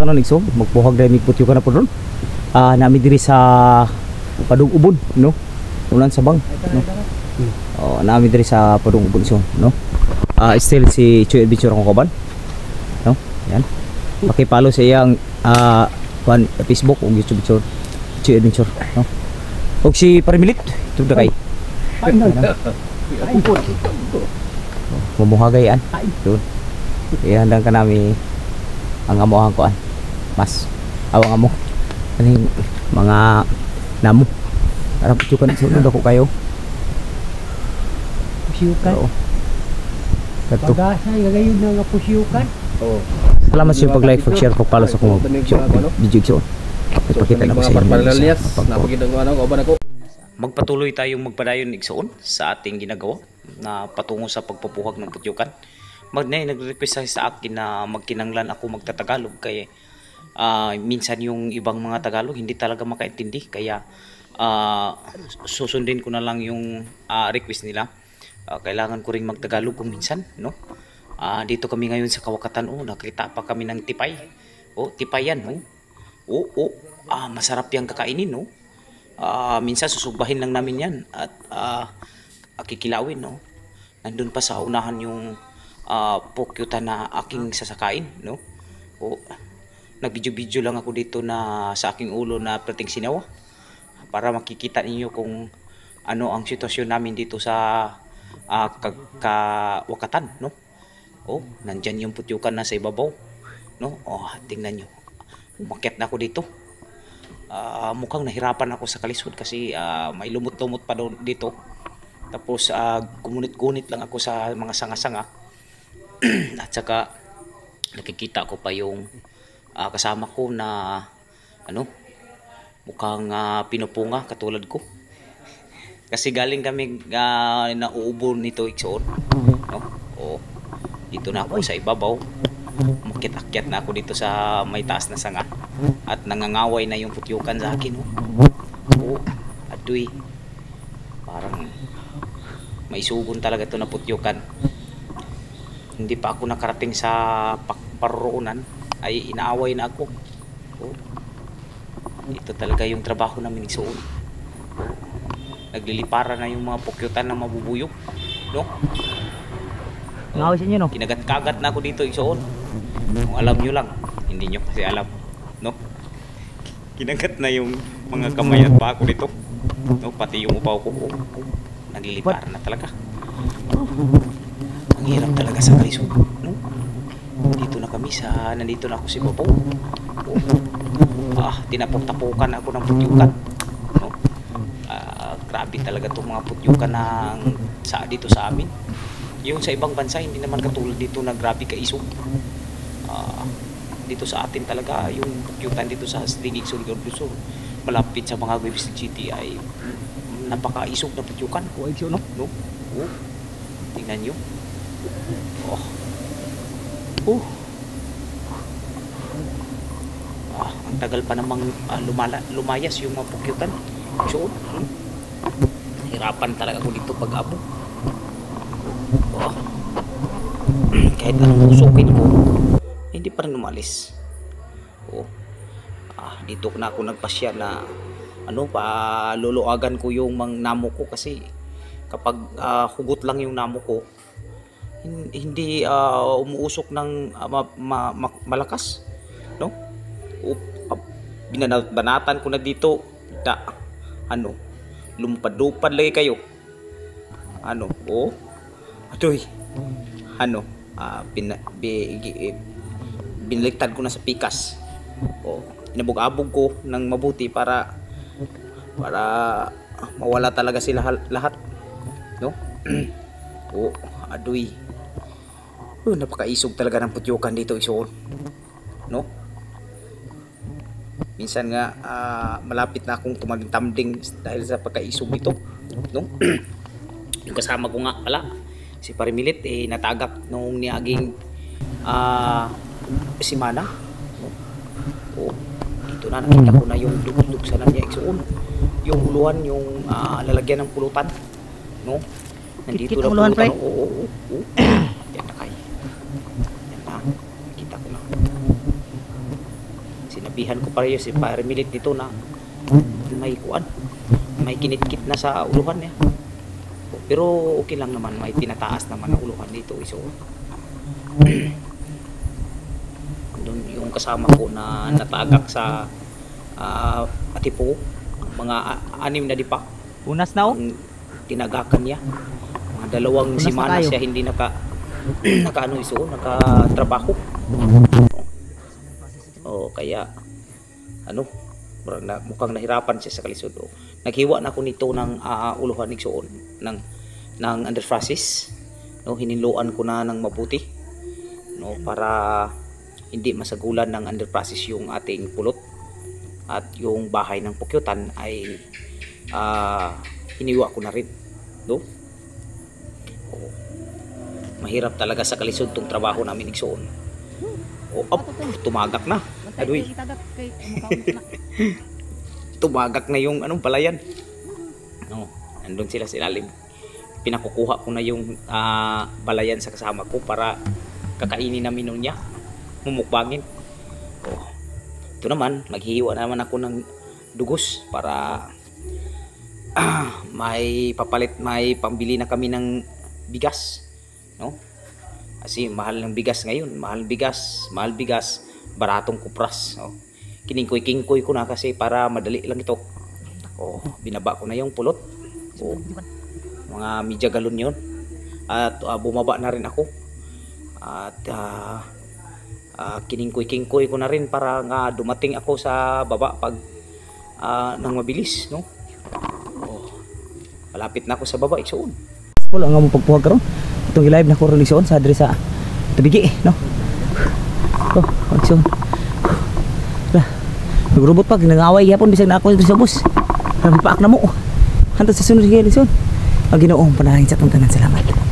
kanon igsoon magbuhag dai migputyo ka na po ron. Nami diri sa Padung Ubon, no? Ulan sa bang, no? Nami diri sa Padung Ubon so, no? Still si Choy Adventure ko kaban. No? Yan. Paki-follow sa iyang Facebook o YouTube channel Choy Adventure, no? Og si Parimilit, ito na kay. Mumuhagayan. Doon. Ihandang ka nami ang amuhan ko an. Mas awang amo. Kaning mga namo. Para putyukan sunod ako kayo. Pusyukan. Oo. Kato. Pag-asa, gagayon na nga pusyukan. Oo. Salamat sa pag-like, pag-share, pag-follow sa kong video. Ipakita na ko sa inyo. Magpatuloy tayong magpadayon igsoon sa ating ginagawa na patungo sa pagpapuhag ng putyukan. Nag-request sa akin na magkinanglan ako magtatagalog kaya minsan yung ibang mga Tagalog hindi talaga makaintindi kaya susundin ko na lang yung request nila. Kailangan ko ring magtagalog kung minsan, no? Dito kami ngayon sa Kawakatan, nakita pa kami ng tipay. Tipay yan, no? Masarap yang kakainin, no? Minsan susugbahin lang namin yan at kikilawin, no? Nandun pa sa unahan yung pokyutan na aking sasakain, no? Nag-video-video lang ako dito na sa aking ulo na prating sinawa para makikita ninyo kung ano ang sitwasyon namin dito sa Kawakatan, no? Nandyan yung putyukan na sa ibabaw, no? Tingnan nyo, umakyat na ako dito. Mukhang nahirapan ako sa kalisod kasi may lumot-lumot pa doon dito. Tapos gumunit-gunit lang ako sa mga sanga-sanga. At saka nakikita ko pa yung kasama ko na mukhang pinupunga katulad ko. Kasi galing kami nauubo nito igsoon, no? Dito na ako sa ibabaw. Umakyat-akyat na ako dito sa may taas na sanga at nangangaway na yung putyukan sa akin, adoy, parang maisugon talaga ito na putyukan. Hindi pa ako nakarating sa paroonan ay inaaway na ako. Ito talaga yung trabaho namin igsoon. Naglilipara na yung mga pukyutan na mabubuyog, no? Ngaway sa inyo, no? Kinagat-kagat na ako dito igsoon. Kung alam nyo lang, hindi nyo kasi alam, no? Kinagat na yung mga kamay at paa ko dito, no? Pati yung upaw ko, naglilipara na talaga. Ang hirap talaga sa kalisod, no? Nandito na ako si Bobo. Tinapok-tapukan ako ng putyukan, no? Grabe talaga itong mga putyukan dito sa amin. Yung sa ibang bansa hindi naman katulad dito na grabe kaisog. Dito sa atin talaga yung putyukan dito sa Stinig, Surigao del Sur, malapit sa mga Guaymas City ay napakaisog na putyukan. No? Tingnan nyo. Ang tagal pa namang lumayas yung mga pukyukan. So, hirapan talaga ako dito pag-abo. Kahit anong usukin ko, hindi pa rin umalis. Dito na ako nagpasya na luluagan ko yung mga namo ko kasi kapag hugot lang yung namo ko, hindi umuusok ng malakas, no? Binanatan ko na dito, lumupad-lupad lagi kayo. Adoy, binaliktad ko na sa pikas. Inabog-abog ko ng mabuti para mawala talaga sila lahat, no? Adoy, napakaisog talaga ng putyukan dito isoon, no? Minsan nga malapit na akong tumagtamding dahil sa pagkaisog nito, no? Yung kasama ko nga pala si Parimilit natagak nung niaging simana, no? Dito na nakita ko na yung dugtug sa niya igsoon, yung uluhan, yung lalagyan ng pulutan, no? Nandito na pulutan. Yan na kayo. Yan na, nakita ko na. sabihan ko pareho si Parimilit dito na may kuan, may kinitkit na sa uluhan niya. Pero okay lang naman, may tinataas naman ang uluhan dito. So doon yung kasama ko na natagak sa Atipo, mga 6 na dipa. Unas na oh. Tinagakan niya. Mga 2 Unas semana na tayo. siya hindi nakatrabaho. Kaya mukhang nahirapan siya sa kalisod. Naghiwa na ako nito ng uluhan igsoon ng underfrasis. Hiniluan ko na ng mabuti para hindi masagulan ng underfrasis yung ating pulot, at yung bahay ng pukyutan ay hiniwa ko na rin. Mahirap talaga sa kalisod tong trabaho namin igsoon. Tumagak na. Adoy. Tumagak na yung palayan. Nandun sila sa ilalim. Pinakukuha ko na yung balayan sa kasama ko para kakainin namin nun niya. Mumukbangin. Ito naman, maghihiwa naman ako ng dugos para may papalit, may pambili na kami ng bigas. Kasi mahal ng bigas ngayon, mahal bigas, baratong kupras. Kiningkoy-kingkoy ko na kasi para madali lang ito. Binaba ko na yung pulot. Mga media galon yun. At bumaba na rin ako. At kiningkoy-kingkoy ko na rin para nga dumating ako sa baba pag nang mabilis. Malapit na ako sa baba igsoon. Wala nga mo pagpuhag karon. Itong i-live na ko rin igsoon sa adres sa Tabigi, igsoon. Nagrobot pa, ginangaway yapon bisag na ako dito sa bus. Rabi paak na mo. Hantod sa sunod igsoon. Ang Ginoong panalangin sa atong tanan. Salamat.